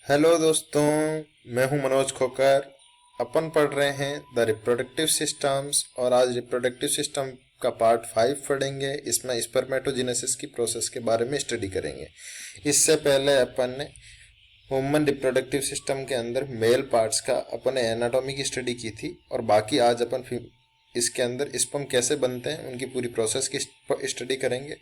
Hello दोस्तों, मैं हूं मनोज खोकर। अपन पढ़ रहे हैं द रिप्रोडक्टिव सिस्टम्स और आज रिप्रोडक्टिव सिस्टम का पार्ट 5 पढ़ेंगे। इसमें स्पर्मेटोजेनेसिस की प्रोसेस के बारे में स्टडी करेंगे। इससे पहले अपन ने ह्यूमन रिप्रोडक्टिव सिस्टम के अंदर मेल पार्ट्स का अपन ने एनाटॉमी की स्टडी की थी और बाकी आज अपन इसके अंदर स्पर्म कैसे बनते हैं उनकी पूरी प्रोसेस की स्टडी करेंगे।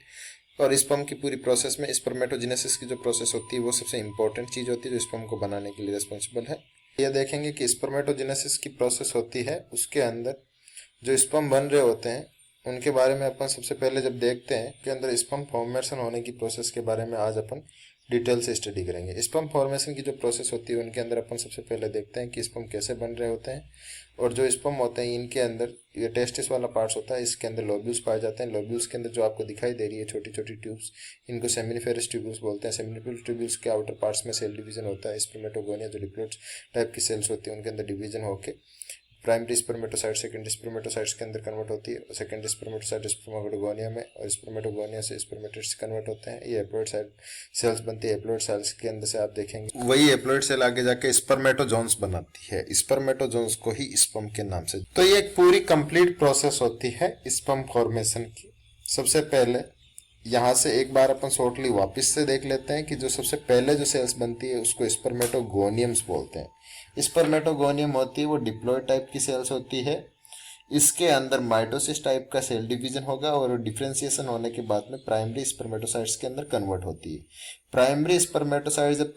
और स्पर्म की पूरी प्रोसेस में स्पर्मेटोजेनेसिस की जो प्रोसेस होती है वो सबसे इंपॉर्टेंट चीज होती है जो स्पर्म को बनाने के लिए रिस्पॉन्सिबल है। ये देखेंगे कि स्पर्मेटोजेनेसिस की प्रोसेस होती है, उसके अंदर जो स्पर्म बन रहे होते हैं उनके बारे में अपन सबसे पहले जब देखते हैं कि अंदर स्पर्म फॉर्मेशन होने की प्रोसेस के बारे में आज अपन डिटेल से स्टडी करेंगे। स्पर्म फॉर्मेशन की जो प्रोसेस होती है उनके अंदर अपन सबसे पहले देखते हैं कि स्पर्म कैसे बन रहे होते हैं। और जो स्पर्म होते हैं इनके अंदर ये टेस्टिस वाला पार्ट्स होता है, इसके अंदर लोब्यूल्स पाए जाते हैं। लोब्यूल्स के अंदर जो आपको दिखाई दे रही है छोटी छोटी ट्यूब्स, इनको सेमिनिफेरस ट्यूब्यूल्स बोलते हैं। सेमिनिफेरस ट्यूब्यूल्स के आउटर पार्ट्स में सेल डिवीजन होता है। स्पर्मेटोगोनिया जो डिप्लॉइड टाइप की सेल्स होती है उनके अंदर डिवीजन होकर प्राइमरी स्पर्मेटोसाइट सेकेंडरी स्पर्मेटोसाइट्स के अंदर कन्वर्ट होती है। सेकेंडरी स्पर्मेटोसाइट स्पर्मेटोगोनिया में और स्पर्मेटोगोनिया से स्पर्मेटिड्स कन्वर्ट होते हैं। ये एप्लॉइड सेल्स बनती है। एप्लॉइड सेल्स के अंदर से आप देखेंगे वही एप्लॉइड सेल आगे जाके स्पर्मेटोजोन्स बनाती है। स्पर्मेटोजोन्स को ही स्पर्म के नाम से। तो ये एक पूरी कंप्लीट प्रोसेस होती है स्पर्म फॉर्मेशन की। सबसे पहले यहाँ से एक बार अपन शॉर्टली वापस से देख लेते हैं कि जो सबसे पहले जो सेल्स बनती है उसको स्पर्मेटोगोनियम्स बोलते हैं। स्पर्मेटोगोनियम होती है वो डिप्लॉइड टाइप की सेल्स होती है। इसके अंदर माइटोसिस टाइप का सेल डिवीजन होगा और डिफरेंशिएशन होने के बाद में प्राइमरी स्पर्मेटोसाइट्स के अंदर कन्वर्ट होती है। प्राइमरी स्पर्मेटोसाइट्स जब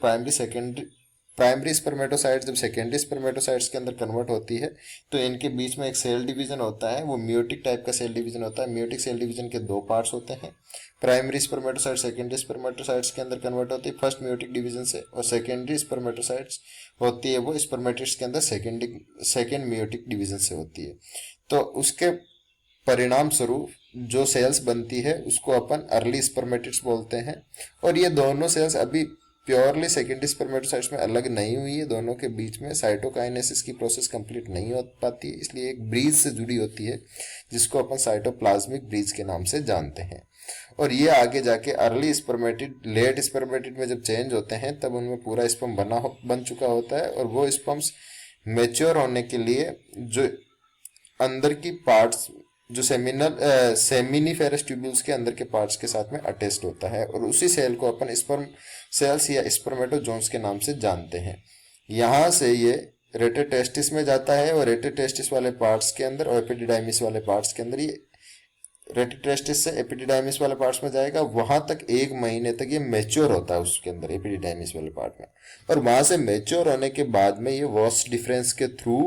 प्राइमरी स्पर्मेटोसाइट्स जब सेकेंडरी स्पर्मेटोसाइट्स के अंदर कन्वर्ट होती है तो इनके बीच में एक सेल डिवीजन होता है, वो म्यूटिक टाइप का सेल डिवीजन होता है। म्यूटिक सेल डिवीजन के दो पार्ट्स होते हैं। प्राइमरी स्पर्मेटोसाइट सेकेंडरी स्पर्मेटोसाइट्स के अंदर कन्वर्ट होती है फर्स्ट म्यूटिक डिवीजन से, और सेकेंडरी स्पर्मेटोसाइट्स होती है वो स्पर्मेटिड्स के अंदर सेकेंड म्यूटिक डिवीजन से होती है। तो उसके परिणाम स्वरूप जो सेल्स बनती है उसको अपन अर्ली स्पर्मेटिड्स बोलते हैं। और ये दोनों सेल्स अभी प्योरली सेकेंडरी स्पर्मेटोसाइट्स में अलग नहीं हुई है, दोनों के बीच में साइटोकाइनेसिस की प्रोसेस कंप्लीट नहीं हो पाती, इसलिए एक ब्रीज से जुड़ी होती है जिसको अपन साइटोप्लाज्मिक ब्रीज के नाम से जानते हैं। और ये आगे जाके अर्ली स्पर्मेटिड लेट स्पर्मेटिड में जब चेंज होते हैं तब उनमें पूरा स्पर्म बन चुका होता है। और वो स्पर्म्स मेच्योर होने के लिए जो अंदर की पार्ट्स जो सेमिनिफेरस ट्यूब्यूल्स के अंदर के पार्ट्स के साथ में अटैच्ड होता है और उसी सेल को अपन स्पर्म सेल्स या स्पर्मेटोजोन्स के नाम से जानते हैं। यहाँ से ये रेटेटेस्टिस में जाता है और रेटेटेस्टिस वाले पार्ट्स के अंदर और एपिडिडाइमिस वाले पार्ट्स के अंदर, ये रेटेटेस्टिस से एपिडिडाइमिस वाले पार्ट्स में जाएगा। वहां तक 1 महीने तक ये मैच्योर होता है उसके अंदर एपिडिडाइमिस वाले पार्ट में, और वहां से मैच्योर होने के बाद में ये वॉस डिफरेंस के थ्रू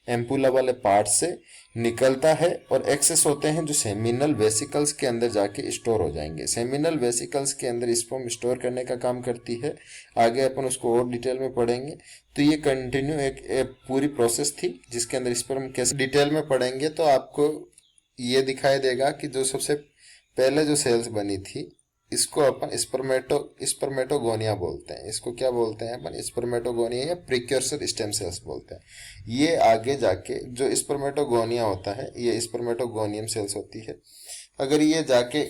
एम्पुला वाले पार्ट से निकलता है और एक्सेस होते हैं जो सेमिनल वेसिकल्स के अंदर जाके स्टोर हो जाएंगे। सेमिनल वेसिकल्स के अंदर स्पर्म स्टोर करने का काम करती है। आगे अपन उसको और डिटेल में पढ़ेंगे। तो ये कंटिन्यू एक पूरी प्रोसेस थी जिसके अंदर स्पर्म कैसे डिटेल में पढ़ेंगे तो आपको ये दिखाई देगा कि जो सबसे पहले जो सेल्स बनी थी इसको अपन स्पर्मेटोगोनिया बोलते हैं। इसको क्या बोलते हैं अपन? स्पर्मेटोगोनिया या प्रिक्योर्सर स्टेम सेल्स बोलते हैं। ये आगे जाके जो स्पर्मेटोगोनिया होता है ये स्पर्मेटोगोनियम सेल्स होती है। अगर ये जाके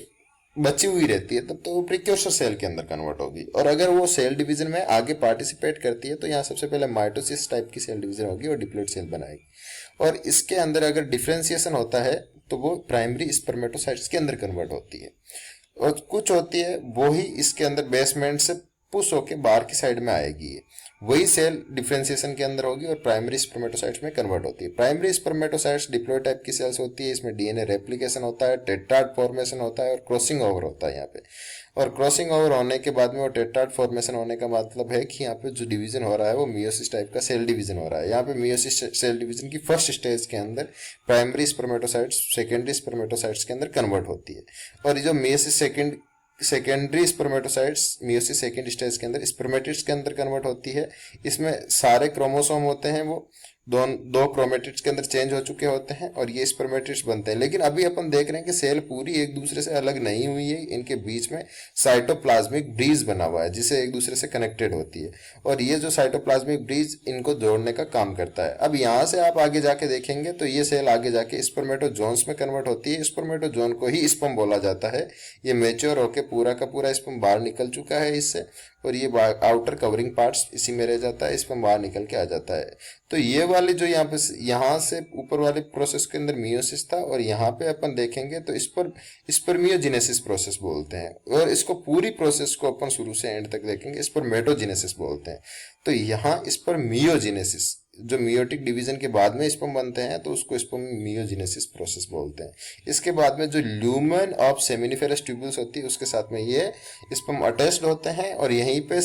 बची हुई रहती है तब तो वो प्रिक्योर्सर सेल के अंदर कन्वर्ट होगी, और अगर वो सेल डिवीजन में आगे पार्टिसिपेट करती है तो यहाँ सबसे पहले माइटोसिस टाइप की सेल डिवीजन होगी और डिप्लॉइड सेल बनाएगी। और इसके अंदर अगर डिफरेंशिएशन होता है तो वो प्राइमरी स्पर्मेटोसाइट्स के अंदर कन्वर्ट होती है, और कुछ होती है वो ही इसके अंदर बेसमेंट से पुश होके बाहर की साइड में आएगी। वही सेल डिफरेंशिएशन के अंदर होगी और प्राइमरी स्पर्मेटोसाइट्स में कन्वर्ट होती है। प्राइमरी स्पर्मेटोसाइट्स डिप्लॉइड टाइप की सेल्स होती है। इसमें डीएनए रेप्लिकेशन होता है, टेट्राड फॉर्मेशन होता है और क्रॉसिंग ओवर होता है यहाँ पे। और क्रॉसिंग ओवर होने के बाद में वो टेट्राड फॉर्मेशन होने का मतलब है कि यहाँ पे जो डिवीजन हो रहा है वो मियोसिस टाइप का सेल डिवीजन हो रहा है। यहाँ पे मियोसिस सेल डिवीजन की फर्स्ट स्टेज के अंदर प्राइमरी स्पर्मेटोसाइट्स सेकेंडरी स्पर्मेटोसाइट्स के अंदर कन्वर्ट होती है। और ये जो meiosis secondary spermatocytes meiosis second stage के अंदर स्पर्मेटिड्स के अंदर कन्वर्ट होती है। इसमें सारे क्रोमोसोम होते हैं वो दो क्रोमेटिड्स के अंदर चेंज हो चुके होते हैं और ये स्पर्मेटिड्स बनते हैं। लेकिन अभी अपन देख रहे हैं कि सेल पूरी एक दूसरे से अलग नहीं हुई है, इनके बीच में साइटोप्लाज्मिक ब्रिज बना हुआ है जिसे एक दूसरे से कनेक्टेड होती है, और ये जो साइटोप्लाज्मिक ब्रिज इनको जोड़ने का काम करता है। अब यहाँ से आप आगे जाके देखेंगे तो ये सेल आगे जाके स्पर्मेटोजोन्स में कन्वर्ट होती है। स्पर्मेटोजोन को ही स्पर्म बोला जाता है। ये मेच्योर होकर पूरा का पूरा स्पर्म बाहर निकल चुका है इससे, और ये आउटर कवरिंग पार्ट्स इसी में रह जाता है, स्पर्म बाहर निकल के आ जाता है। तो ये वाली जो यहाँ से ऊपर वाले प्रोसेस के अंदर मियोसिस था, और यहाँ पे अपन देखेंगे तो स्पर्मियोजेनेसिस प्रोसेस बोलते हैं, और इसको पूरी प्रोसेस को अपन शुरू से एंड तक देखेंगे स्पर्मेटोजेनेसिस बोलते हैं। तो यहाँ स्पर्मियोजेनेसिस, जो मियोटिक डिवीजन के बाद में स्पर्म बनते हैं तो उसको स्पर्मियोजेनेसिस प्रोसेस बोलते हैं। इसके बाद में जो ल्यूमेन ऑफ सेमिनिफेरस ट्यूब्यूल्स होती है उसके साथ में ये स्पर्म अटैच्ड होते हैं, और यहीं पे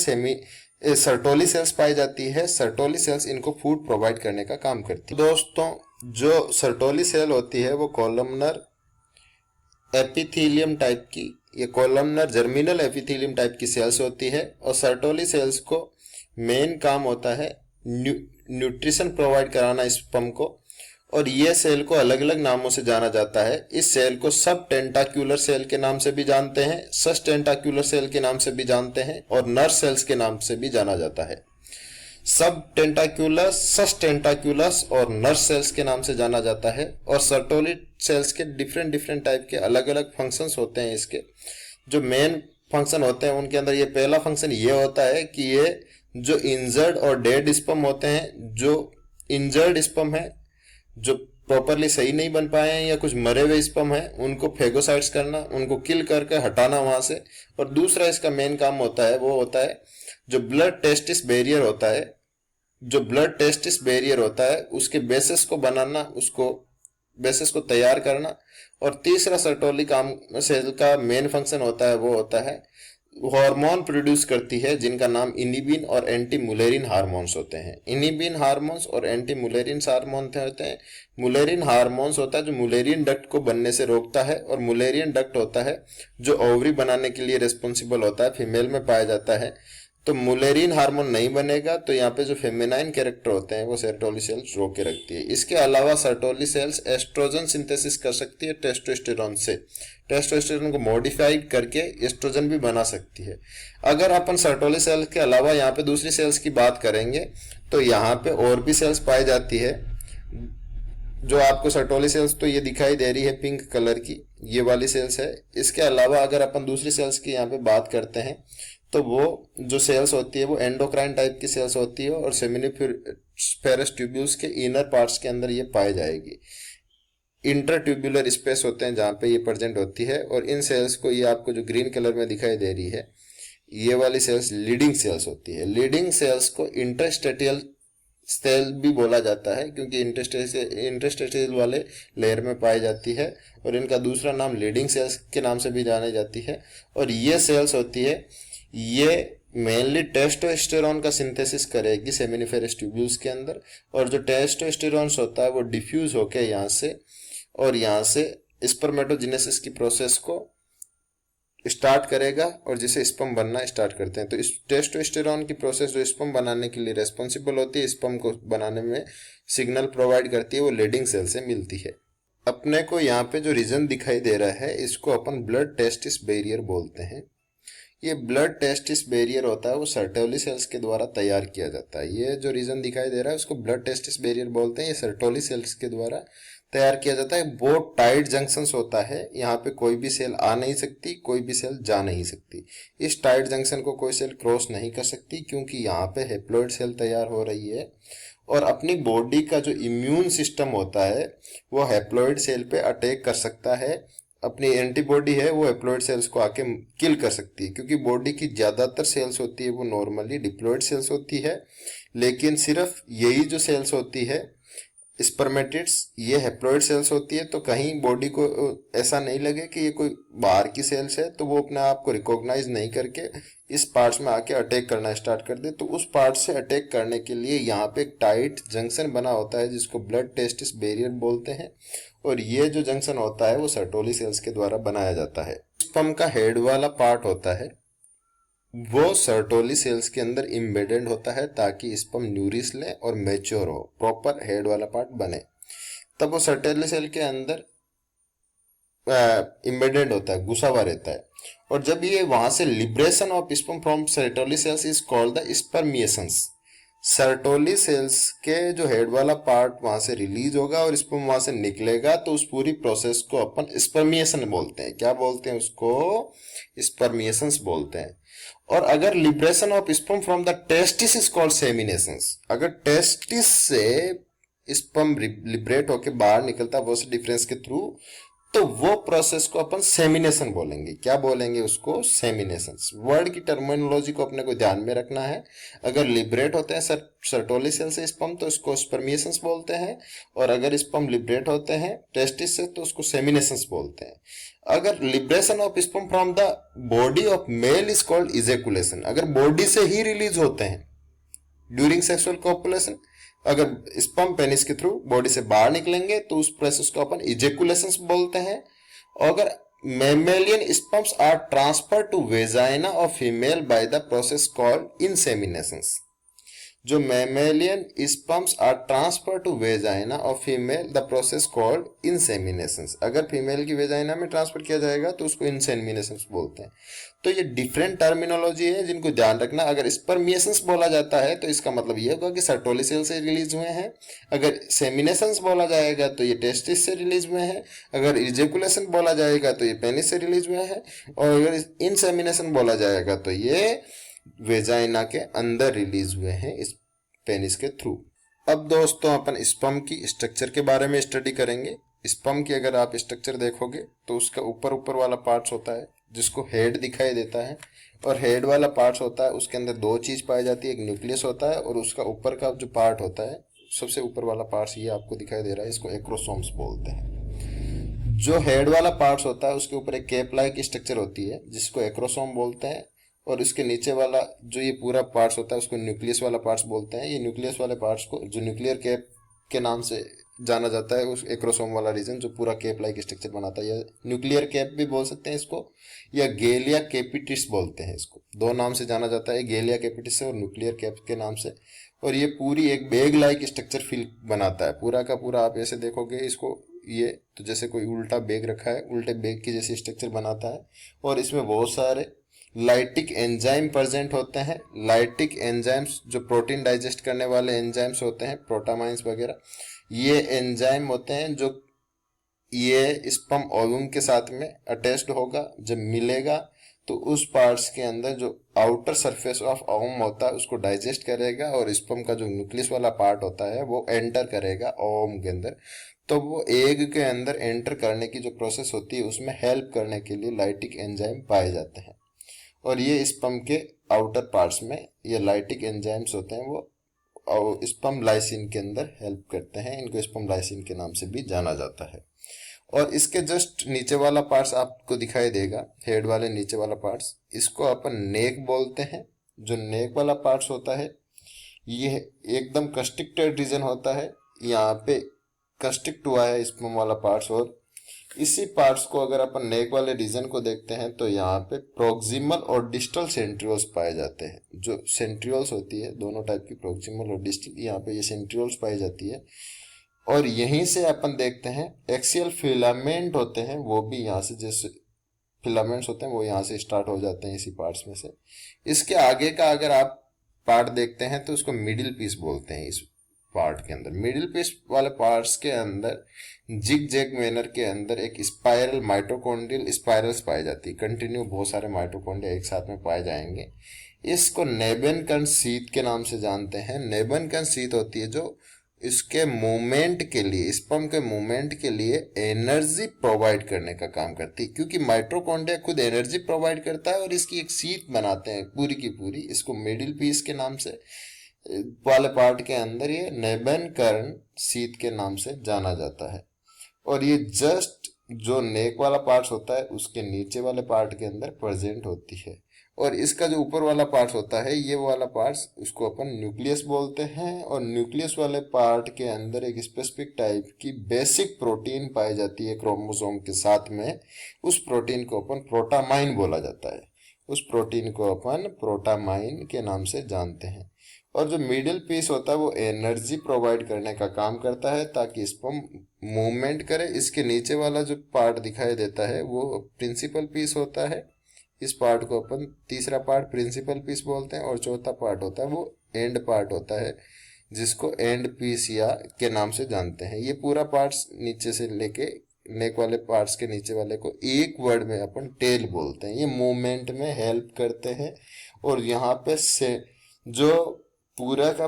सर्टोली सेल्स पाई जाती है। सर्टोली सेल्स इनको फूड प्रोवाइड करने का काम करती है। दोस्तों, जो सर्टोली सेल होती है वो कॉलमनर एपिथेलियम टाइप की, ये कॉलमनर जर्मिनल एपिथेलियम टाइप की सेल्स होती है, और सर्टोली सेल्स को मेन काम होता है न्यूट्रिशन प्रोवाइड कराना स्पर्म को, और ये सेल को अलग अलग नामों से जाना जाता है। इस सेल को सब टेंटाक्यूलर सेल के नाम से भी जानते हैं, सस टेंटाक्यूलर सेल के नाम से भी जानते हैं, और नर सेल्स के नाम से भी जाना जाता है। सब टेंटाक्यूलस, सस टेंटाक्यूलस और नर सेल्स के नाम से जाना जाता है। और सर्टोली सेल्स के डिफरेंट टाइप के अलग अलग फंक्शंस होते हैं। इसके जो मेन फंक्शन होते हैं उनके अंदर ये पहला फंक्शन ये होता है कि ये जो इंजर्ड और डेड स्पर्म होते हैं, जो इंजर्ड स्पर्म है, जो प्रॉपरली सही नहीं बन पाए हैं या कुछ मरे हुए स्पर्म है, उनको फेगोसाइट्स करना, उनको किल करके हटाना वहां से। और दूसरा इसका मेन काम होता है वो होता है जो ब्लड टेस्टिस बैरियर होता है, जो ब्लड टेस्टिस बैरियर होता है उसके बेसिस को बनाना, उसको बेसिस को तैयार करना। और तीसरा सर्टोली काम सेल का मेन फंक्शन होता है वो होता है हार्मोन प्रोड्यूस करती है, जिनका नाम इनिबिन और एंटी मुलेरिन हार्मोन्स होते हैं। इनिबिन हार्मोन्स और एंटी मुलेरिन हार्मोन होते हैं। मुलेरिन हार्मोन्स होता है जो मुलेरिन डक्ट को बनने से रोकता है, और मुलेरिन डक्ट होता है जो ओवरी बनाने के लिए रिस्पॉन्सिबल होता है, फीमेल में पाया जाता है। तो मुलेरिन हार्मोन नहीं बनेगा तो यहाँ पे जो फेमिनाइन कैरेक्टर होते हैं वो सर्टोली सेल्स रोक के रखती है। इसके अलावा सर्टोली सेल्स एस्ट्रोजन सिंथेसिस कर सकती है टेस्टोस्टेरोन से, टेस्टोस्टेरोन को मॉडिफाइड करके एस्ट्रोजन भी बना सकती है। अगर अपन सर्टोली सेल्स के अलावा यहाँ पे दूसरी सेल्स की बात करेंगे तो यहाँ पे और भी सेल्स पाई जाती है। जो आपको सर्टोली सेल्स तो ये दिखाई दे रही है पिंक कलर की, ये वाली सेल्स है। इसके अलावा अगर अपन दूसरी सेल्स की यहाँ पे बात करते हैं तो वो जो सेल्स होती है वो एंडोक्राइन टाइप की सेल्स होती है, और सेमिनिफेरस ट्यूब्यूल्स के इनर पार्ट्स के अंदर ये पाई जाएगी। इंटरट्यूब्युलर स्पेस होते हैं जहाँ पे ये प्रेजेंट होती है, और इन सेल्स को, ये आपको जो ग्रीन कलर में दिखाई दे रही है, ये वाली सेल्स लीडिंग सेल्स होती है। लीडिंग सेल्स को इंटरस्टेटियल सेल भी बोला जाता है क्योंकि इंटरस्टेटियल वाले लेयर में पाई जाती है, और इनका दूसरा नाम लीडिंग सेल्स के नाम से भी जानी जाती है। और ये सेल्स होती है, ये मेनली टेस्टोस्टेरोन का सिंथेसिस करेगी सेमिनिफेरस ट्यूब्यूल्स के अंदर, और जो टेस्टोस्टेरोन होता है वो डिफ्यूज होके यहाँ से और यहाँ से स्पर्मेटोजेनेसिस की प्रोसेस को स्टार्ट करेगा, और जिसे स्पर्म बनना स्टार्ट करते हैं। तो इस टेस्टोस्टेरोन की प्रोसेस जो स्पर्म बनाने के लिए रेस्पॉन्सिबल होती है, स्पर्म को बनाने में सिग्नल प्रोवाइड करती है, वो लीडिंग सेल से मिलती है। अपने को यहाँ पे जो रीजन दिखाई दे रहा है इसको अपन ब्लड टेस्टिस बैरियर बोलते हैं। ये ब्लड टेस्टिस बैरियर होता है वो सर्टोली सेल्स के द्वारा तैयार किया जाता है। ये जो रीजन दिखाई दे रहा है उसको ब्लड टेस्टिस बैरियर बोलते हैं। ये सर्टोली सेल्स के द्वारा तैयार किया जाता है। बहुत टाइट जंक्शंस होता है, यहाँ पे कोई भी सेल आ नहीं सकती, कोई भी सेल जा नहीं सकती। इस टाइट जंक्शन को कोई सेल क्रॉस नहीं कर सकती क्योंकि यहाँ पे हैप्लॉइड सेल तैयार हो रही है, और अपनी बॉडी का जो इम्यून सिस्टम होता है वो हैप्लॉइड सेल पे अटैक कर सकता है। अपनी एंटीबॉडी है वो हैप्लॉइड सेल्स को आके किल कर सकती है, क्योंकि बॉडी की ज्यादातर सेल्स होती है वो नॉर्मली डिप्लॉइड सेल्स होती है, लेकिन सिर्फ यही जो सेल्स होती है स्पर्मेटिड्स, ये हैप्लॉइड सेल्स होती है। तो कहीं बॉडी को ऐसा नहीं लगे कि ये कोई बाहर की सेल्स है, तो वो अपने आप को रिकॉग्नाइज नहीं करके इस पार्ट्स में आके अटैक करना स्टार्ट कर दे। तो उस पार्ट से अटैक करने के लिए यहाँ पे एक टाइट जंक्शन बना होता है जिसको ब्लड टेस्टिस बैरियर बोलते हैं, और ये जो जंक्शन होता है वो सर्टोली सेल्स के द्वारा बनाया जाता है। स्पर्म का हेड वाला पार्ट होता है वो सर्टोली सेल्स के अंदर इम्बेडेड होता है ताकि स्पर्म न्यूरिश ले और मैच्योर हो, प्रॉपर हेड वाला पार्ट बने। तब वो सर्टोली सेल के अंदर इम्बेडेड होता है, घुसा हुआ रहता है। और जब ये वहां से liberation of sperm from Sertoli cells is called the spermiations. Sertoli cells के जो हेड वाला पार्ट वहां से रिलीज होगा और स्पर्म वहां से निकलेगा, तो उस पूरी प्रोसेस को अपन स्पर्मिएशन बोलते हैं। क्या बोलते हैं उसको? स्पर्मिएशंस बोलते हैं। और अगर liberation of sperm from the testis is called seminations. अगर टेस्टिस से स्पर्म लिबरेट होके बाहर निकलता है वो डिफरेंस के थ्रू, तो वो प्रोसेस को अपन सेमिनेशन बोलेंगे। क्या बोलेंगे उसको? सेमिनेशन। वर्ड की टर्मिनोलॉजी को अपने को ध्यान में रखना है। अगर लिबरेट होते हैं सर्टोली सेल से स्पर्म तो उसको स्पर्मिएशंस बोलते हैं, और अगर स्पर्म लिबरेट होते हैं टेस्टिस से तो उसको सेमिनेशंस बोलते हैं। अगर liberation of sperm from the body of male is called ejaculation. अगर बॉडी से ही रिलीज होते हैं ड्यूरिंग सेक्सुअल कॉपुलेशन, अगर स्पर्म पेनिस के थ्रू बॉडी से बाहर निकलेंगे तो उस प्रोसेस को अपन इजेकुलेशन बोलते हैं। और अगर mammalian sperms are transfer to vagina of female by the process called inseminations. जो mammalian sperms are transfer to vagina of female the process called inseminations. अगर फीमेल की वेजाइना में ट्रांसफर किया जाएगा तो उसको इंसेमिनेशंस बोलते हैं। तो ये डिफरेंट टर्मिनोलॉजी है जिनको ध्यान रखना। अगर स्पर्मिएशंस बोला जाता है तो इसका मतलब ये होगा कि सर्टोली सेल से रिलीज हुए हैं। अगर सेमिनेशंस बोला जाएगा तो ये टेस्टिस से रिलीज हुए हैं। अगर इजेकुलेशन बोला जाएगा तो ये पेनिस से रिलीज हुए हैं। और अगर इंसेमिनेशन बोला जाएगा तो ये वेजाइना के अंदर रिलीज हुए हैं इस पेनिस के थ्रू। अब दोस्तों अपन स्पर्म की स्ट्रक्चर के बारे में स्टडी करेंगे। स्पर्म की अगर आप स्ट्रक्चर देखोगे तो उसका ऊपर ऊपर वाला पार्ट्स होता है जिसको हेड दिखाई देता है, और हेड वाला पार्ट्स होता है उसके अंदर दो चीज पाई जाती है, एक न्यूक्लियस होता है और उसका ऊपर का जो पार्ट होता है सबसे ऊपर वाला पार्ट्स ये आपको दिखाई दे रहा है, इसको एक्रोसोम्स बोलते हैं। जो हेड वाला पार्ट्स होता है उसके ऊपर एक कैप लाइक स्ट्रक्चर होती है जिसको एक्रोसोम बोलते हैं, और इसके नीचे वाला जो ये पूरा पार्ट्स होता है उसको न्यूक्लियस वाला पार्ट्स बोलते हैं। ये न्यूक्लियस वाले पार्ट्स को जो न्यूक्लियर कैप के नाम से जाना जाता है, उस एक्रोसोम वाला रीजन जो पूरा कैप लाइक स्ट्रक्चर बनाता है, या न्यूक्लियर कैप भी बोल सकते हैं इसको, या गेलिया कैपिटिस बोलते हैं इसको। दो नाम से जाना जाता है, गेलिया कैपिटिस और न्यूक्लियर कैप के नाम से। और ये पूरी एक बैग लाइक स्ट्रक्चर फील बनाता है पूरा का पूरा। आप ऐसे देखोगे इसको, ये तो जैसे कोई उल्टा बैग रखा है, उल्टे बैग की जैसी स्ट्रक्चर बनाता है। और इसमें बहुत सारे लाइटिक एंजाइम प्रेजेंट होते हैं। लाइटिक एंजाइम्स जो प्रोटीन डाइजेस्ट करने वाले एंजाइम्स होते हैं, प्रोटामाइंस वगैरह, ये एंजाइम होते हैं जो ये स्पर्म ओवम के साथ में अटैच्ड होगा। जब मिलेगा तो उस पार्ट्स के अंदर जो आउटर सरफेस ऑफ ओवम होता है उसको डाइजेस्ट करेगा, और स्पर्म का जो न्यूक्लियस वाला पार्ट होता है वो एंटर करेगा ओवम के अंदर। तो वो एग के अंदर एंटर करने की जो प्रोसेस होती है उसमें हेल्प करने के लिए लाइटिक एंजाइम पाए जाते हैं। और ये स्पर्म के आउटर पार्ट्स में ये लाइटिक एंजाइम्स होते हैं, वो स्पर्म लाइसिन के अंदर हेल्प करते हैं। इनको स्पर्म लाइसिन के नाम से भी जाना जाता है। और इसके जस्ट नीचे वाला पार्ट्स आपको दिखाई देगा, हेड वाले नीचे वाला पार्ट्स, इसको अपन नेक बोलते हैं। जो नेक वाला पार्ट्स होता है ये एकदम कंस्ट्रिक्टेड रीजन होता है, यहाँ पे कंस्ट्रिक्ट हुआ है स्पर्म वाला पार्ट्स। और इसी पार्ट्स को अगर अपन नेक वाले रीजन को देखते हैं तो यहाँ पे प्रोक्सिमल और डिस्टल सेंट्रियोल्स पाए जाते हैं। जो सेंट्रियोल्स होती है, दोनों टाइप की, प्रोक्सिमल और डिस्टल, यहाँ पे ये सेंट्रियोल्स पाई जाती है। और यहीं से अपन देखते हैं एक्सियल फिलामेंट होते हैं, वो भी यहाँ से, जैसे फिलामेंट्स होते हैं वो यहाँ से स्टार्ट हो जाते हैं इसी पार्ट्स में से। इसके आगे का अगर आप पार्ट देखते हैं तो उसको मिडिल पीस बोलते हैं। इस पार्ट के अंदर, मिडिल पीस वाले पार्ट्स के अंदर जिग जैग मैनर के अंदर एक स्पाइरल माइटोकॉन्ड्रियल स्पाइरल्स पाई जाती है। कंटिन्यू बहुत सारे माइटोकॉन्ड्रिया एक साथ में पाए जाएंगे। इसको नेबेनकन शीथ के नाम से जानते हैं। नेबेनकन शीथ होती है जो इसके मूवमेंट के लिए, स्पर्म के मूवमेंट के लिए एनर्जी प्रोवाइड करने का काम करती है, क्योंकि माइटोकॉन्ड्रिया खुद एनर्जी प्रोवाइड करता है। और इसकी एक शीथ बनाते हैं पूरी की पूरी, इसको मिडिल पीस के नाम से वाले पार्ट के अंदर ये नेबेनकन शीथ के नाम से जाना जाता है। और ये जस्ट जो नेक वाला पार्ट होता है उसके नीचे वाले पार्ट के अंदर प्रेजेंट होती है। और इसका जो ऊपर वाला पार्ट होता है, ये वाला पार्ट, उसको अपन न्यूक्लियस बोलते हैं। और न्यूक्लियस वाले पार्ट के अंदर एक स्पेसिफिक टाइप की बेसिक प्रोटीन पाई जाती है क्रोमोसोम के साथ में। उस प्रोटीन को अपन प्रोटामाइन बोला जाता है। उस प्रोटीन को अपन प्रोटामाइन के नाम से जानते हैं। और जो मिडिल पीस होता है वो एनर्जी प्रोवाइड करने का काम करता है ताकि इसको मूवमेंट करे। इसके नीचे वाला जो पार्ट दिखाई देता है वो प्रिंसिपल पीस होता है। इस पार्ट को अपन तीसरा पार्ट प्रिंसिपल पीस बोलते हैं, और चौथा पार्ट होता है वो एंड पार्ट होता है, जिसको एंड पीस या के नाम से जानते हैं। ये पूरा पार्ट्स नीचे से लेके नेक वाले पार्ट्स के नीचे वाले को एक वर्ड में अपन टेल बोलते हैं। ये मूवमेंट में हेल्प करते हैं। और यहाँ पे से जो पूरा का